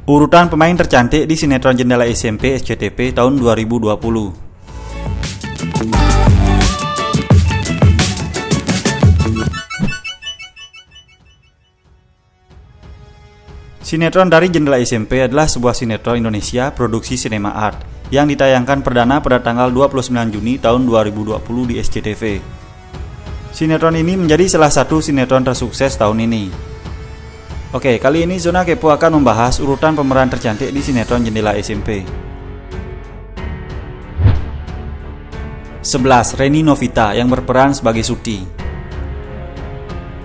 Urutan pemain tercantik di sinetron Jendela SMP SCTV tahun 2020. Sinetron dari Jendela SMP adalah sebuah sinetron Indonesia produksi Cinema Art yang ditayangkan perdana pada tanggal 29 Juni tahun 2020 di SCTV. Sinetron ini menjadi salah satu sinetron tersukses tahun ini. Oke, kali ini Zona Kepo akan membahas urutan pemeran tercantik di sinetron Jendela SMP. 11. Reni Novita yang berperan sebagai Suti.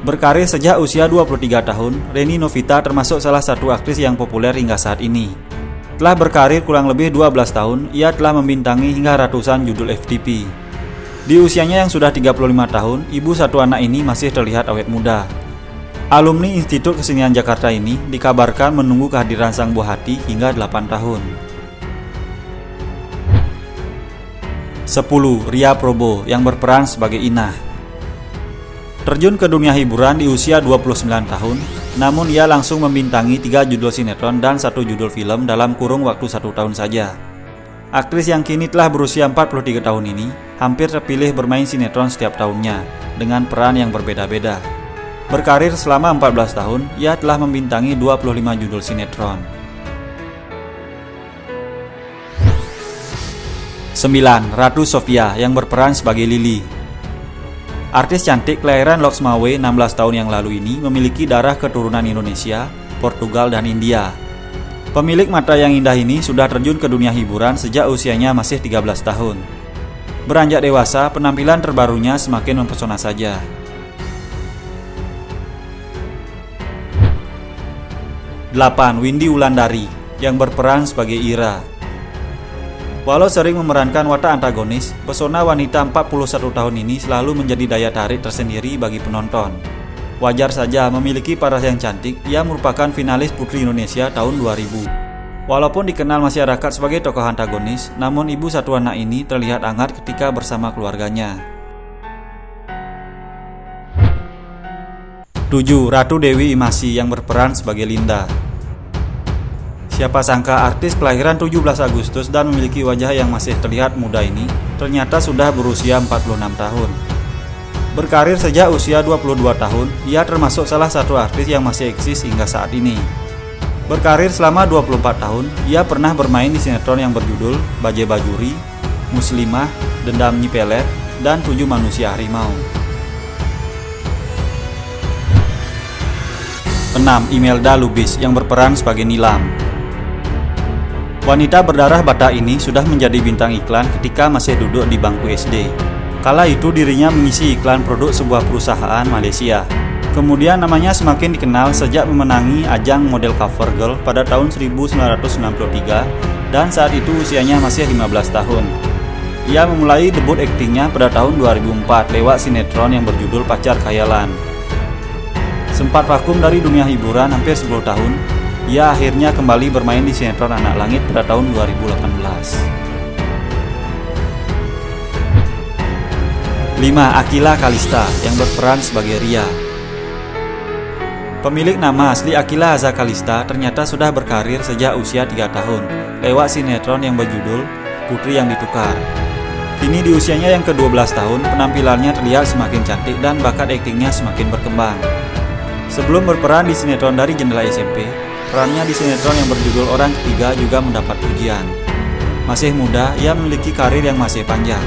Berkarir sejak usia 23 tahun, Reni Novita termasuk salah satu aktris yang populer hingga saat ini. Telah berkarir kurang lebih 12 tahun, ia telah membintangi hingga ratusan judul FTV. Di usianya yang sudah 35 tahun, ibu satu anak ini masih terlihat awet muda. Alumni Institut Kesenian Jakarta ini dikabarkan menunggu kehadiran sang buah hati hingga 8 tahun. 10. Ria Probo yang berperan sebagai Inah. Terjun ke dunia hiburan di usia 29 tahun, namun ia langsung membintangi 3 judul sinetron dan 1 judul film dalam kurung waktu 1 tahun saja. Aktris yang kini telah berusia 43 tahun ini hampir terpilih bermain sinetron setiap tahunnya dengan peran yang berbeda-beda. Berkarir selama 14 tahun, ia telah membintangi 25 judul sinetron. 9. Ratu Sofia yang berperan sebagai Lily. Artis cantik kelahiran Loksmawe 16 tahun yang lalu ini memiliki darah keturunan Indonesia, Portugal, dan India. Pemilik mata yang indah ini sudah terjun ke dunia hiburan sejak usianya masih 13 tahun. Beranjak dewasa, penampilan terbarunya semakin mempesona saja. 8. Windy Wulandari yang berperan sebagai Ira. Walau sering memerankan watak antagonis, pesona wanita 41 tahun ini selalu menjadi daya tarik tersendiri bagi penonton. Wajar saja memiliki paras yang cantik, ia merupakan finalis Putri Indonesia tahun 2000. Walaupun dikenal masyarakat sebagai tokoh antagonis, namun ibu satu anak ini terlihat hangat ketika bersama keluarganya. 7. Ratu Dewi Imasi yang berperan sebagai Linda. Siapa sangka artis kelahiran 17 Agustus dan memiliki wajah yang masih terlihat muda ini ternyata sudah berusia 46 tahun. Berkarir sejak usia 22 tahun, ia termasuk salah satu artis yang masih eksis hingga saat ini. Berkarir selama 24 tahun, ia pernah bermain di sinetron yang berjudul Bajai Bajuri, Muslimah, Dendam Nyi Pelet, dan 7 Manusia Harimau. 6. Imelda Lubis yang berperan sebagai Nilam. Wanita berdarah Batak ini sudah menjadi bintang iklan ketika masih duduk di bangku SD. Kala itu dirinya mengisi iklan produk sebuah perusahaan Malaysia. Kemudian namanya semakin dikenal sejak memenangi ajang model cover girl pada tahun 1993 dan saat itu usianya masih 15 tahun. Ia memulai debut aktingnya pada tahun 2004 lewat sinetron yang berjudul Pacar Khayalan. Sempat vakum dari dunia hiburan hampir 10 tahun, ia akhirnya kembali bermain di sinetron Anak Langit pada tahun 2018. 5. Akila Kalista yang berperan sebagai Ria. Pemilik nama asli Akila Aza Kalista ternyata sudah berkarir sejak usia 3 tahun lewat sinetron yang berjudul Putri yang Ditukar. Kini di usianya yang ke-12 tahun, penampilannya terlihat semakin cantik dan bakat aktingnya semakin berkembang. Sebelum berperan di sinetron dari Jendela SMP, perannya di sinetron yang berjudul Orang Ketiga juga mendapat pujian. Masih muda, ia memiliki karir yang masih panjang.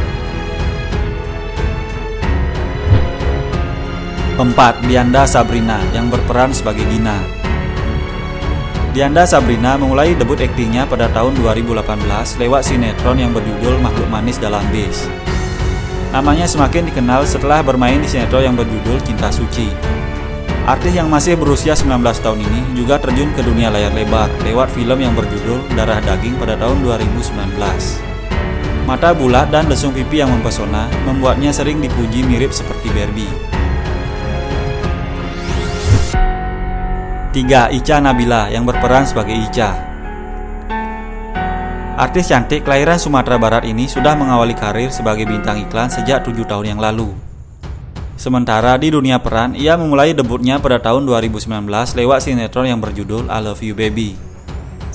4. Dianda Sabrina yang berperan sebagai Dina. Dianda Sabrina memulai debut aktingnya pada tahun 2018 lewat sinetron yang berjudul Makhluk Manis Dalam Bis. Namanya semakin dikenal setelah bermain di sinetron yang berjudul Cinta Suci. Artis yang masih berusia 19 tahun ini juga terjun ke dunia layar lebar lewat film yang berjudul Darah Daging pada tahun 2019. Mata bulat dan lesung pipi yang mempesona membuatnya sering dipuji mirip seperti Barbie. 3. Icha Nabila yang berperan sebagai Icha. Artis cantik kelahiran Sumatera Barat ini sudah mengawali karir sebagai bintang iklan sejak 7 tahun yang lalu. Sementara di dunia peran, ia memulai debutnya pada tahun 2019 lewat sinetron yang berjudul I Love You Baby.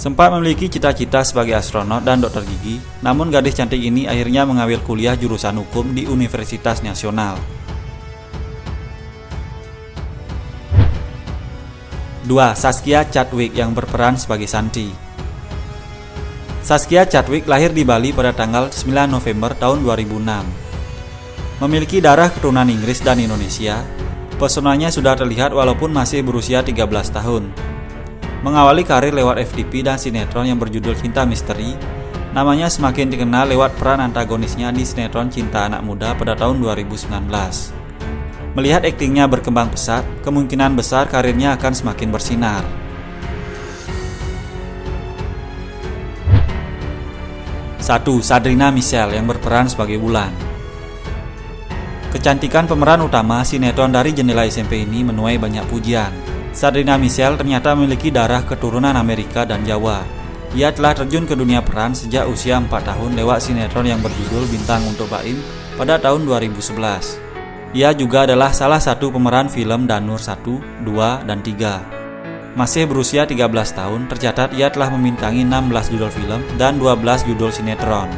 Sempat memiliki cita-cita sebagai astronot dan dokter gigi, namun gadis cantik ini akhirnya mengambil kuliah jurusan hukum di Universitas Nasional. 2. Saskia Chadwick yang berperan sebagai Santi. Saskia Chadwick lahir di Bali pada tanggal 9 November tahun 2006. Memiliki darah keturunan Inggris dan Indonesia, pesonanya sudah terlihat walaupun masih berusia 13 tahun. Mengawali karir lewat FTV dan sinetron yang berjudul Cinta Misteri, namanya semakin dikenal lewat peran antagonisnya di sinetron Cinta Anak Muda pada tahun 2019. Melihat aktingnya berkembang pesat, kemungkinan besar karirnya akan semakin bersinar. 1. Sadrina Michelle yang berperan sebagai Wulan. Kecantikan pemeran utama sinetron Dari Jendela SMP ini menuai banyak pujian. Sadrina Michelle ternyata memiliki darah keturunan Amerika dan Jawa. Ia telah terjun ke dunia peran sejak usia 4 tahun lewat sinetron yang berjudul Bintang Untuk Baim pada tahun 2011. Ia juga adalah salah satu pemeran film Danur 1, 2, dan 3. Masih berusia 13 tahun, tercatat ia telah membintangi 16 judul film dan 12 judul sinetron.